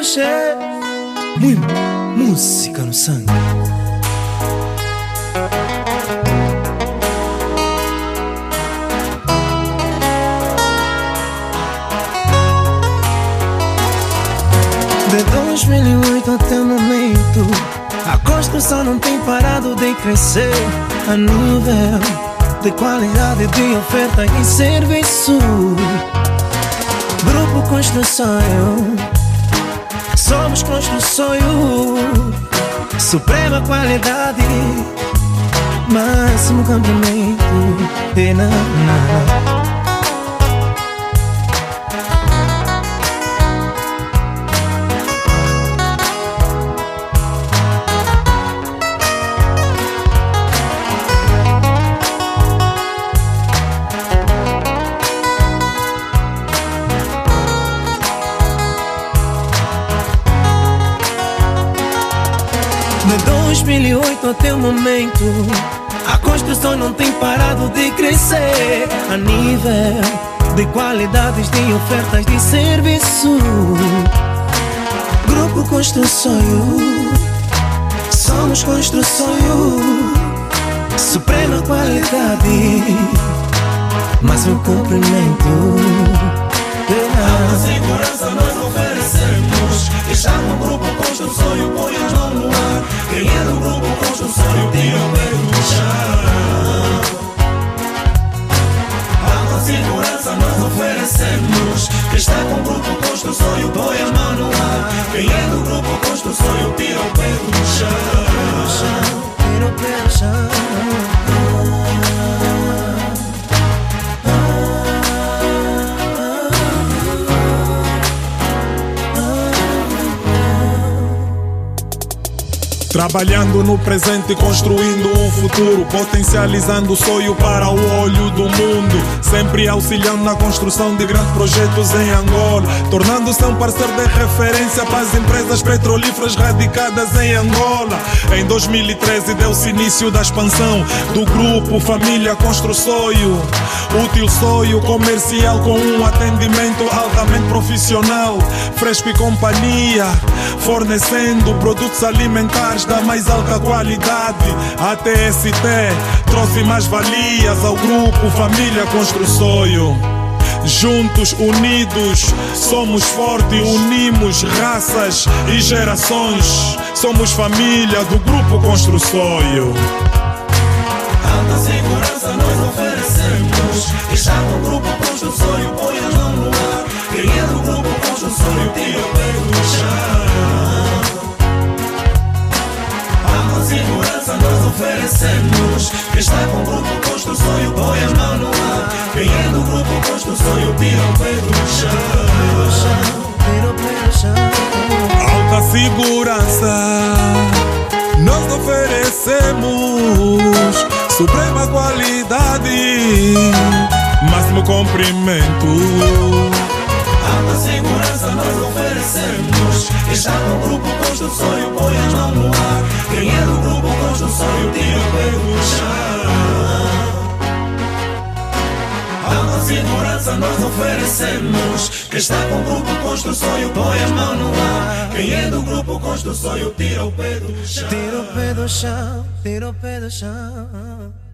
mexer. Muito música no sangue. De 2008 até o momento, a construção não tem parado de crescer a nível de qualidade de oferta e serviço. Grupo Construção, somos Construção, suprema qualidade, máximo comprimento e nada. De 2008 até o momento, a construção não tem parado de crescer a nível de qualidades de ofertas de serviço. Grupo Construção, somos Construção, suprema qualidade, máximo comprimento. A segurança nós oferecemos. Está no Grupo Construção e põe as mãos no ar. Quem é do Grupo Construção tira o pé do chão. A segurança nós oferecemos. Está com o Grupo Construção e põe as mãos no ar. Quem é do Grupo Construção tira o pé do chão. Tira o pé do chão. Trabalhando no presente e construindo um futuro, potencializando o sonho para o olho do mundo, sempre auxiliando na construção de grandes projetos em Angola, tornando-se um parceiro de referência para as empresas petrolíferas radicadas em Angola. Em 2013 deu-se início da expansão do grupo Família Construção, útil sonho comercial com um atendimento altamente profissional, fresco e companhia, fornecendo produtos alimentares da mais alta qualidade. A TST trouxe mais valias ao grupo Família Construção. Juntos, unidos, somos fortes, unimos raças e gerações. Somos família do Grupo Construção. Alta segurança nós oferecemos. Está no Grupo Construção e põe as mãos no ar. Quem é do Grupo Construção tira o pé do chão. Segurança nós oferecemos. Está com o Grupo Construção e põe as mãos no ar. Quem é do Grupo Construção tira o pé do chão. Tira o pé do chão. Alta segurança nós oferecemos, suprema qualidade, máximo comprimento. Alta segurança nós oferecemos. Está com o Grupo Construção e põe as mãos no ar. Quem é do Grupo Construção tira o pé do chão. Alta segurança nós oferecemos. Que está com o Grupo Construção e põe as mãos no ar. Quem é do Grupo Construção tira o pé do chão. Tira o pé do chão, tira o pé do chão.